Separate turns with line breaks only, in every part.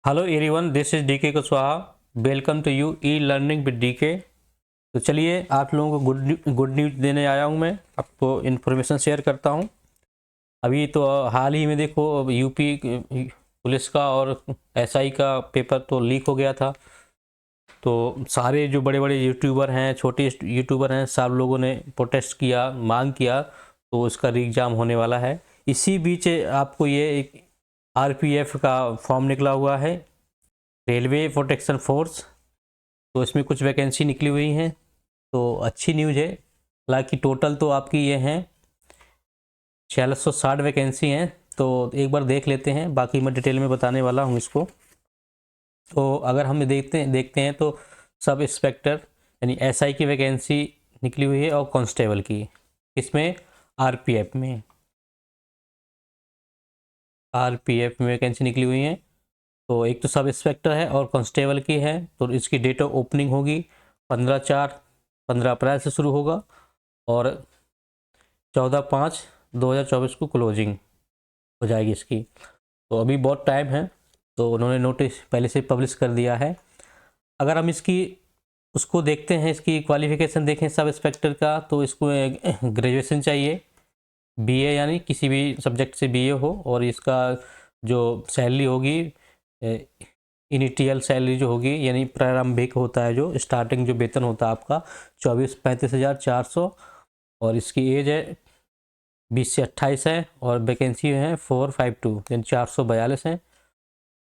Hello everyone, this is DK Kushwaha. Welcome to you e learning with DK. तो चलिए आप लोगों को गुड न्यूज़ देने आया हूँ। मैं आपको इन्फॉर्मेशन शेयर करता हूँ। अभी तो हाल ही में देखो, यूपी पुलिस का और एसआई का पेपर तो लीक हो गया था। तो सारे जो बड़े बड़े यूट्यूबर हैं, छोटे यूट्यूबर हैं, सब लोगों ने प्रोटेस्ट किया, मांग किया। तो उसका री एग्ज़ाम होने वाला है। इसी बीच आपको ये एक आरपीएफ का फॉर्म निकला हुआ है, रेलवे प्रोटेक्शन फोर्स। तो इसमें कुछ वैकेंसी निकली हुई हैं, तो अच्छी न्यूज़ है। हालांकि टोटल तो आपकी ये हैं 4660 वैकेंसी हैं। तो एक बार देख लेते हैं, बाकी मैं डिटेल में बताने वाला हूँ इसको। तो अगर हम देखते हैं तो सब इंस्पेक्टर यानी एसआई की वैकेंसी निकली हुई है, और कांस्टेबल की। इसमें आरपीएफ में वैकेंसी निकली हुई है। तो एक तो सब इंस्पेक्टर है और कांस्टेबल की है। तो इसकी डेट ऑफ ओपनिंग होगी 15 अप्रैल से शुरू होगा, और 14/5/2024 को क्लोजिंग हो जाएगी इसकी। तो अभी बहुत टाइम है, तो उन्होंने नोटिस पहले से पब्लिश कर दिया है। अगर हम इसकी उसको देखते हैं, इसकी क्वालिफिकेशन देखें सब इंस्पेक्टर का, तो इसको ग्रेजुएशन चाहिए, बीए यानी किसी भी सब्जेक्ट से बीए हो। और इसका जो सैलरी होगी, इनिटियल सैलरी जो होगी, यानी प्रारंभिक होता है, जो स्टार्टिंग जो वेतन होता है आपका, 24-35,400। और इसकी एज है 20 से 28 है, और वैकेंसी है 452 यानी 442 है।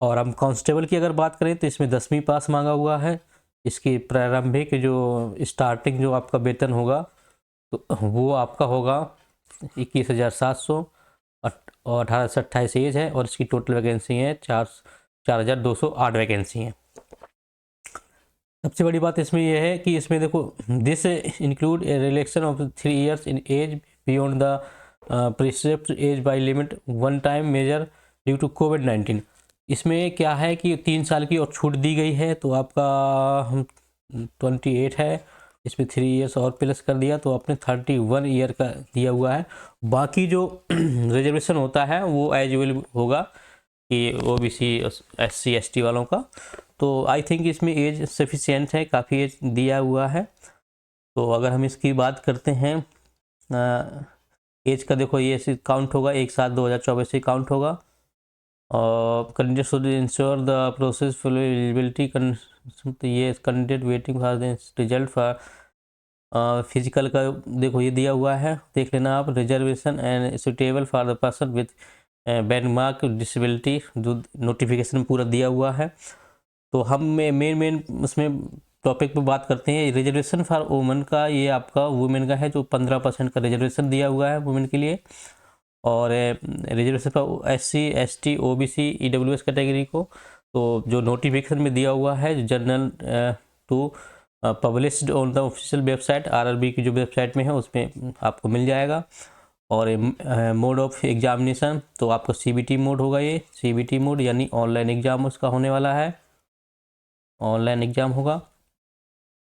और हम कांस्टेबल की अगर बात करें तो इसमें 10वीं पास मांगा हुआ है। इसकी प्रारंभिक जो स्टार्टिंग जो आपका वेतन होगा, तो वो आपका होगा 21,700, और 18 से 28 एज है। और इसकी टोटल वैकेंसी है 4,208 वैकेंसी है। सबसे बड़ी बात इसमें यह है कि इसमें देखो, this include a relaxation of 3 years in age beyond the prescript age by limit one time measure due to कोविड-19। इसमें क्या है कि 3 साल की और छूट दी गई है। तो आपका 28 है, इसमें 3 years और प्लस कर दिया, तो आपने 31 ईयर का दिया हुआ है। बाकी जो रिजर्वेशन होता है वो एज वेल होगा कि ओबीसी एससी एसटी वालों का। तो आई थिंक इसमें एज सफिशिएंट है, काफ़ी एज दिया हुआ है। तो अगर हम इसकी बात करते हैं एज का, देखो ये काउंट होगा 1/7/2024 से काउंट होगा। और candidate should ensure the process full eligibility. ये candidate waiting for the result for physical का देखो ये दिया हुआ है, देख लेना आप। Reservation and suitable for the person with benchmark disability, जो नोटिफिकेशन पूरा दिया हुआ है। तो हम मेन उसमें टॉपिक पे बात करते हैं। रिजर्वेशन फॉर वुमेन का, ये आपका वुमेन का है, जो 15% का रिजर्वेशन दिया हुआ है वुमेन के लिए। और reservation for SC ST OBC EWS category को, तो जो नोटिफिकेशन में दिया हुआ है general to published on the official website, RRB की जो वेबसाइट में है उसमें आपको मिल जाएगा। और मोड ऑफ एग्जामिनेशन, तो आपको सीबीटी मोड होगा। ये सीबीटी मोड यानी ऑनलाइन एग्जाम उसका होने वाला है, ऑनलाइन एग्जाम होगा।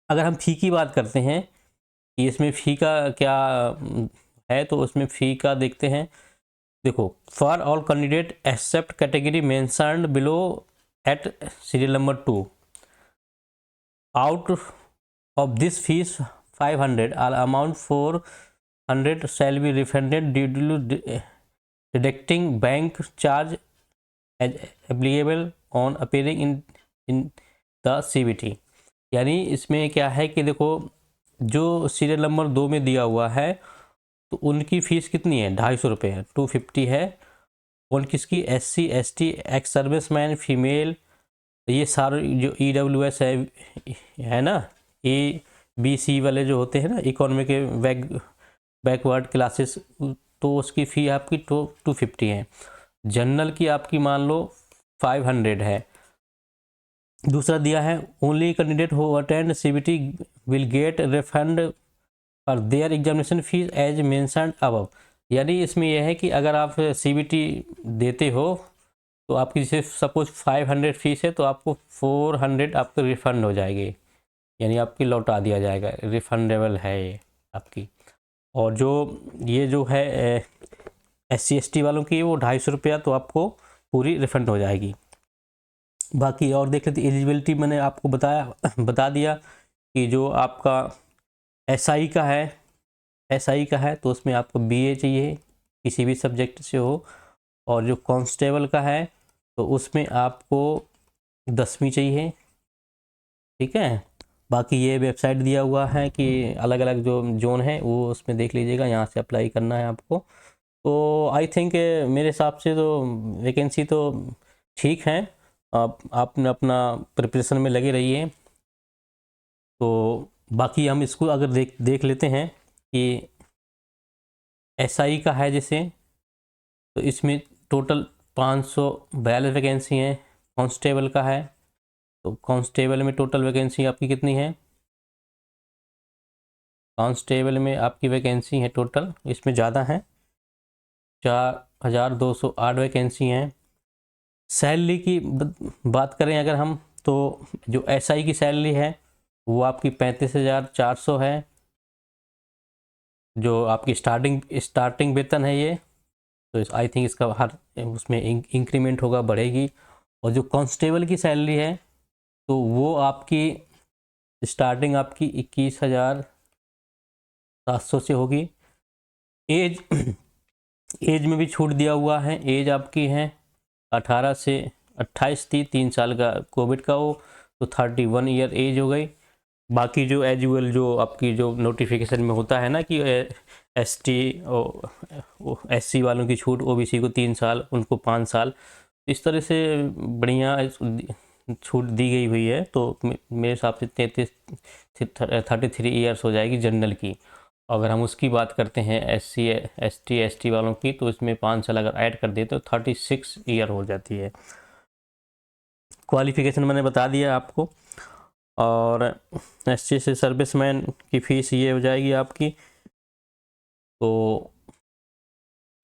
अगर हम फ़ी की बात करते हैं कि इसमें फ़ी का क्या है, तो उसमें फ़ी का देखते हैं। देखो, for all candidate except category mentioned below at serial number 2, out of this fees 500 are amount 400 shall be refunded due to deducting bank charge as applicable on appearing in the CBT. यानी इसमें क्या है कि देखो, जो serial number 2 में दिया हुआ है, तो उनकी फ़ीस कितनी है, 250 है, 250 है। और किसकी, SC ST ex serviceman female, ये सारे जो ईडब्ल्यूएस है ना, ए बी सी वाले जो होते हैं ना, इकोनॉमी के बैकवर्ड क्लासेस, तो उसकी फ़ी आपकी 250 है। जनरल की आपकी मान लो 500 है। दूसरा दिया है, only candidate who attend CBT will get refund for their examination fees as mentioned above. यानी इसमें यह है कि अगर आप सीबीटी देते हो, तो आपकी जैसे सपोज 500 फीस है, तो आपको 400 आपको रिफ़ंड हो जाएगी, यानी आपकी लौटा दिया जाएगा, रिफंडेबल है ये आपकी। और जो ये जो है SC ST वालों की, वो 250 रुपया तो आपको पूरी रिफ़ंड हो जाएगी। बाकी और देख लेते एलिजिबिलिटी मैंने आपको बता दिया कि जो आपका एसआई का है तो उसमें आपको बीए चाहिए किसी भी सब्जेक्ट से हो, और जो कांस्टेबल का है तो उसमें आपको 10वीं चाहिए। ठीक है, बाकी ये वेबसाइट दिया हुआ है कि अलग अलग जो जोन है वो उसमें देख लीजिएगा, यहाँ से अप्लाई करना है आपको। तो आई थिंक मेरे हिसाब से तो वैकेंसी तो ठीक है, आपने अपना प्रिपरेशन में लगे रहिए। तो बाकी हम इसको अगर देख लेते हैं कि एसआई का है जैसे, तो इसमें टोटल 542 वैकेंसी हैं। कांस्टेबल का है तो कांस्टेबल में टोटल वैकेंसी आपकी कितनी है, कांस्टेबल में आपकी वैकेंसी है टोटल, इसमें ज़्यादा है, 4208 वैकेंसी हैं। सैलरी की बात करें अगर हम, तो जो एसआई की सैलरी है वो आपकी 35,400 है, जो आपकी स्टार्टिंग वेतन है ये। तो आई थिंक इसका हर उसमें इंक्रीमेंट होगा, बढ़ेगी। और जो कांस्टेबल की सैलरी है तो वो आपकी स्टार्टिंग आपकी 21,700 से होगी। एज एज में भी छूट दिया हुआ है, एज आपकी है 18 से 28 थी, 3 साल का कोविड का हो तो 31 ईयर एज हो गई। बाकी जो एजुअल जो आपकी जो नोटिफिकेशन में होता है ना कि एसटी और एससी वालों की छूट, ओबीसी को 3 साल, उनको 5 साल, इस तरह से बढ़िया छूट दी गई हुई है। तो मेरे हिसाब से 33 ईयर्स हो जाएगी जनरल की। अगर हम उसकी बात करते हैं एससी एसटी एसटी वालों की, तो इसमें 5 साल अगर ऐड कर दे तो 36 ईयर हो जाती है। क्वालिफिकेशन मैंने बता दिया आपको। और एससी से सर्विसमैन की फ़ीस ये हो जाएगी आपकी। तो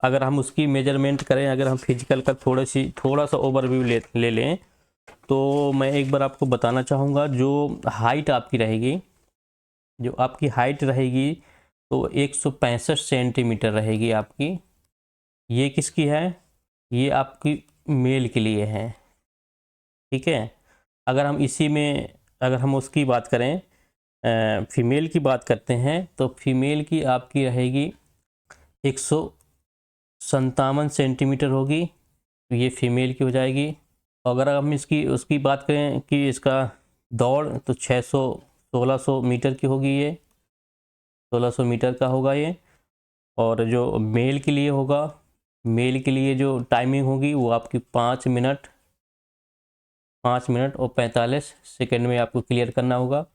अगर हम उसकी मेजरमेंट करें, अगर हम फिजिकल का थोड़ा सा ओवरव्यू ले लें, तो मैं एक बार आपको बताना चाहूँगा, जो हाइट आपकी रहेगी, जो आपकी हाइट रहेगी तो 165 सेंटीमीटर रहेगी आपकी। ये किसकी है, ये आपकी मेल के लिए है। ठीक है, अगर हम इसी में अगर हम उसकी बात करें, फीमेल की बात करते हैं, तो फीमेल की आपकी रहेगी 157 सेंटीमीटर होगी, तो ये फीमेल की हो जाएगी। अगर हम उसकी बात करें कि इसका दौड़, तो 1600 मीटर की होगी, ये 1600 मीटर का होगा ये। और जो मेल के लिए होगा, मेल के लिए जो टाइमिंग होगी वो आपकी 5 मिनट और 45 सेकंड में आपको क्लियर करना होगा।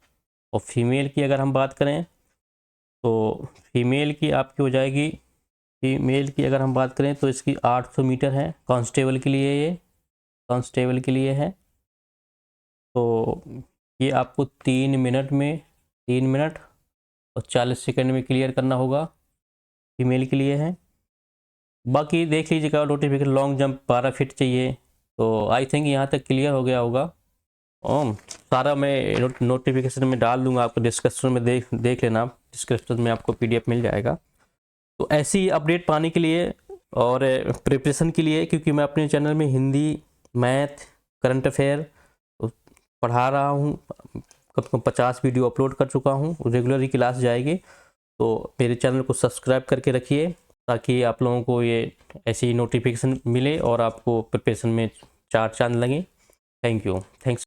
और फीमेल की अगर हम बात करें, तो फीमेल की आपकी हो जाएगी, फीमेल की अगर हम बात करें तो इसकी 800 मीटर है, कांस्टेबल के लिए, ये कांस्टेबल के लिए है। तो ये आपको 3 मिनट और 40 सेकंड में क्लियर करना होगा, फीमेल के लिए है। बाकी देख लीजिएगा, नोटिफिकेशन लॉन्ग जंप 12 फीट चाहिए। तो आई थिंक यहाँ तक क्लियर हो गया होगा। सारा मैं नोटिफिकेशन में डाल दूंगा, आपको डिस्क्रिप्शन में देख लेना, डिस्क्रिप्शन में आपको पीडीएफ मिल जाएगा। तो ऐसी अपडेट पाने के लिए और प्रिपरेशन के लिए, क्योंकि मैं अपने चैनल में हिंदी, मैथ, करंट अफेयर पढ़ा रहा हूँ, कम से कम 50 वीडियो अपलोड कर चुका हूँ, रेगुलर ही क्लास जाएगी। तो मेरे चैनल को सब्सक्राइब करके रखिए, ताकि आप लोगों को ये ऐसी नोटिफिकेशन मिले और आपको प्रिपरेशन में 4 चांद लगे। Thank you, thanks.